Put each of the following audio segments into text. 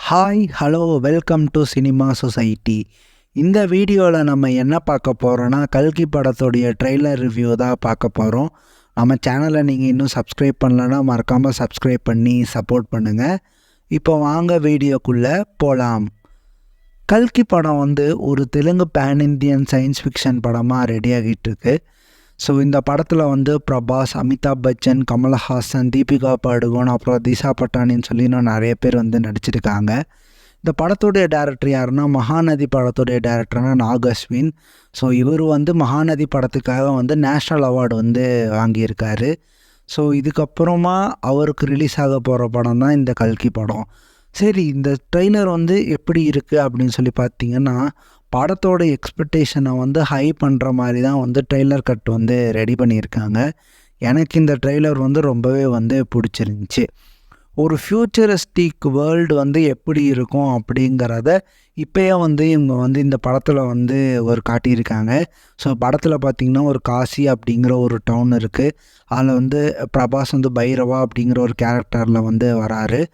Hi hello welcome to cinema society. இந்த வீடியோவில் நம்ம என்ன பார்க்க போகிறோன்னா கல்கி படத்துடைய ட்ரெய்லர் ரிவ்யூ தான் பார்க்க போகிறோம். நம்ம சேனலை நீங்கள் இன்னும் சப்ஸ்கிரைப் பண்ணலன்னா மறக்காமல் சப்ஸ்கிரைப் பண்ணி சப்போர்ட் பண்ணுங்கள். இப்போ வாங்க வீடியோக்குள்ளே போகலாம். கல்கி படம் ஒரு Telugu pan Indian science fiction படமாக ரெடி ஆகிட்டு இருக்கு. ஸோ இந்த படத்தில் பிரபாஸ், அமிதாப் பச்சன், கமல்ஹாசன், தீபிகா படுகோன், அப்புறம் திஷா பட்டானின்னு சொல்லி இன்னும் நிறைய பேர் நடிச்சிருக்காங்க. இந்த படத்துடைய டேரக்டர் யாருன்னா மகாநதி படத்துடைய டேரக்டர்னா நாக் அஸ்வின். ஸோ இவர் மகாநதி படத்துக்காக நேஷ்னல் அவார்டு வாங்கியிருக்காரு. ஸோ இதுக்கப்புறமா அவருக்கு ரிலீஸ் ஆக போகிற படம் தான் இந்த கல்கி படம். சரி, இந்த ட்ரெய்லர் எப்படி இருக்குது அப்படின்னு சொல்லி பார்த்தீங்கன்னா, படத்தோட எக்ஸ்பெக்டேஷனை ஹை பண்ணுற மாதிரி தான் ட்ரெய்லர் கட் ரெடி பண்ணியிருக்காங்க. எனக்கு இந்த ட்ரெய்லர் ரொம்பவே பிடிச்சிருந்துச்சி. ஒரு ஃப்யூச்சரிஸ்டிக் வேர்ல்டு எப்படி இருக்கும் அப்படிங்கிறத இப்போயே இவங்க இந்த படத்தில் ஒரு காட்டியிருக்காங்க. ஸோ படத்தில் பார்த்திங்கன்னா ஒரு காசி அப்படிங்கிற ஒரு டவுன் இருக்குது. அதில் பிரபாஸ் பைரவா அப்படிங்கிற ஒரு கேரக்டரில் வராரு.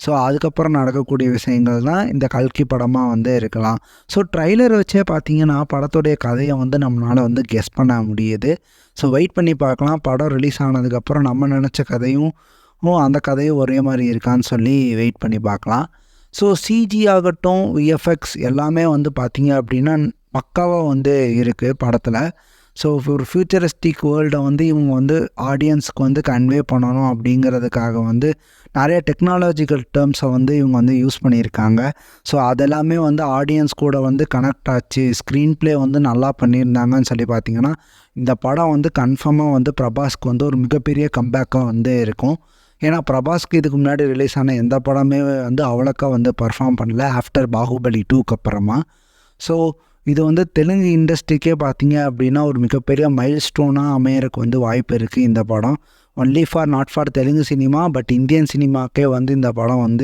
ஸோ அதுக்கப்புறம் நடக்கக்கூடிய விஷயங்கள் தான் இந்த கல்கி படமாக இருக்கலாம். ஸோ ட்ரைலர் வச்சே பார்த்திங்கன்னா படத்துடைய கதையை நம்மளால் கெஸ் பண்ண முடியுது. ஸோ வெயிட் பண்ணி பார்க்கலாம். படம் ரிலீஸ் ஆனதுக்கப்புறம் நம்ம நினச்ச கதையும் அந்த கதையும் ஒரே மாதிரி இருக்கான்னு சொல்லி வெயிட் பண்ணி பார்க்கலாம். ஸோ சிஜி ஆகட்டும், விஎஃப்எக்ஸ் எல்லாமே பார்த்திங்க அப்படின்னா பக்காவாக இருக்குது படத்தில். ஸோ ஒரு ஃப்யூச்சரிஸ்டிக் வேர்ல்டை இவங்க ஆடியன்ஸுக்கு கன்வே பண்ணணும் அப்படிங்கிறதுக்காக நிறைய டெக்னாலஜிக்கல் டேர்ம்ஸை இவங்க யூஸ் பண்ணியிருக்காங்க. ஸோ அதெல்லாமே ஆடியன்ஸ் கூட கனெக்ட் ஆச்சு. ஸ்க்ரீன் ப்ளே நல்லா பண்ணியிருந்தாங்கன்னு சொல்லி பார்த்திங்கன்னா இந்த படம் கன்ஃபார்மாக பிரபாஸ்க்கு ஒரு மிகப்பெரிய கம்பேக்காக இருக்கும். ஏன்னா பிரபாஸ்க்கு இதுக்கு முன்னாடி ரிலீஸ் ஆன எந்த படமே அவ்வளோக்கா பர்ஃபார்ம் பண்ணல ஆஃப்டர் பாகுபலி 2க்கு அப்புறமா. ஸோ இது தெலுங்கு இண்டஸ்ட்ரிக்கே பார்த்திங்க அப்படின்னா ஒரு மிகப்பெரிய மைல் ஸ்டோனாக அமையறதுக்கு வாய்ப்பு இருக்குது இந்த படம். Only not for Telugu cinema, but Indian சினிமாக்கே இந்த படம்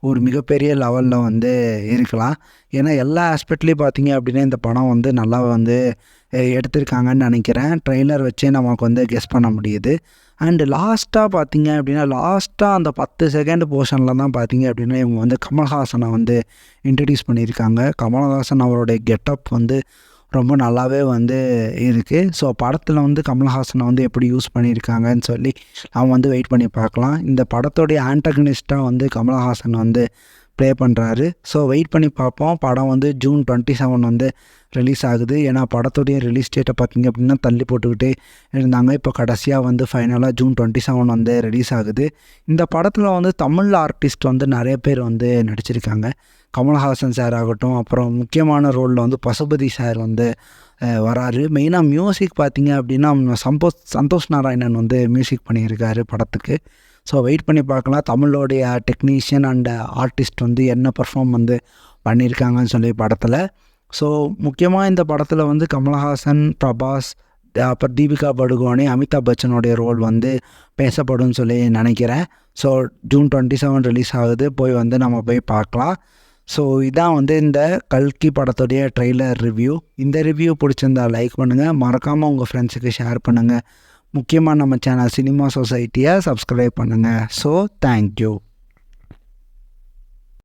ஒரு மிகப்பெரிய லெவலில் இருக்கலாம். ஏன்னா எல்லா ஆஸ்பெக்ட்லேயும் பார்த்திங்க அப்படின்னா இந்த படம் நல்லா எடுத்திருக்காங்கன்னு நினைக்கிறேன். ட்ரெய்லர் வச்சே நமக்கு கெஸ் பண்ண முடியுது. அண்டு லாஸ்ட்டாக பார்த்திங்க அப்படின்னா அந்த 10 செகண்ட் போர்ஷனில் தான் பார்த்திங்க அப்படின்னா இவங்க கமல்ஹாசனை இன்ட்ரடியூஸ் பண்ணியிருக்காங்க. கமல்ஹாசன் அவருடைய கெட்டப் ரொம்ப நல்லாவே இருக்குது. ஸோ படத்தில் கமல்ஹாசனை எப்படி யூஸ் பண்ணியிருக்காங்கன்னு சொல்லி நாம் வெயிட் பண்ணி பார்க்கலாம். இந்த படத்தோடைய ஆன்டகனிஸ்ட்டாக கமல்ஹாசன் ப்ளே பண்ணுறாரு. ஸோ வெயிட் பண்ணி பார்ப்போம். படம் ஜூன் 27 ரிலீஸ் ஆகுது. ஏன்னா படத்துடைய ரிலீஸ் டேட்டை பார்த்திங்க அப்படின்னா தள்ளி போட்டுக்கிட்டே இருந்தாங்க. இப்போ கடைசியாக ஃபைனலாக ஜூன் 27 ரிலீஸ் ஆகுது. இந்த படத்தில் தமிழ் ஆர்டிஸ்ட் நிறைய பேர் நடிச்சிருக்காங்க. கமல்ஹாசன் சார் ஆகட்டும், அப்புறம் முக்கியமான ரோலில் பசுபதி சார் வராரு. மெயினாக மியூசிக் பார்த்திங்க அப்படின்னா சந்தோஷ் நாராயணன் மியூசிக் பண்ணியிருக்காரு படத்துக்கு. ஸோ வெயிட் பண்ணி பார்க்கலாம் தமிழோடைய டெக்னீஷியன் அண்ட் ஆர்டிஸ்ட் என்ன பர்ஃபார்ம் பண்ணியிருக்காங்கன்னு சொல்லி படத்தில். ஸோ முக்கியமாக இந்த படத்தில் கமல்ஹாசன், பிரபாஸ், அப்புறம் தீபிகா படுகோனே, அமிதாப் பச்சனுடைய ரோல் பேசப்படும் சொல்லி நினைக்கிறேன். ஸோ ஜூன் 27 ரிலீஸ் ஆகுது. போய் நம்ம போய் பார்க்கலாம். ஸோ இதான் இந்த கல்கி படத்துடைய ட்ரெய்லர் ரிவ்யூ. இந்த ரிவ்யூ பிடிச்சிருந்தா லைக் பண்ணுங்கள், மறக்காமல் உங்கள் ஃப்ரெண்ட்ஸுக்கு ஷேர் பண்ணுங்கள். முக்கியமாக நம்ம சேனல் சினிமா சொசைட்டியை சப்ஸ்கிரைப் பண்ணுங்கள். So thank you.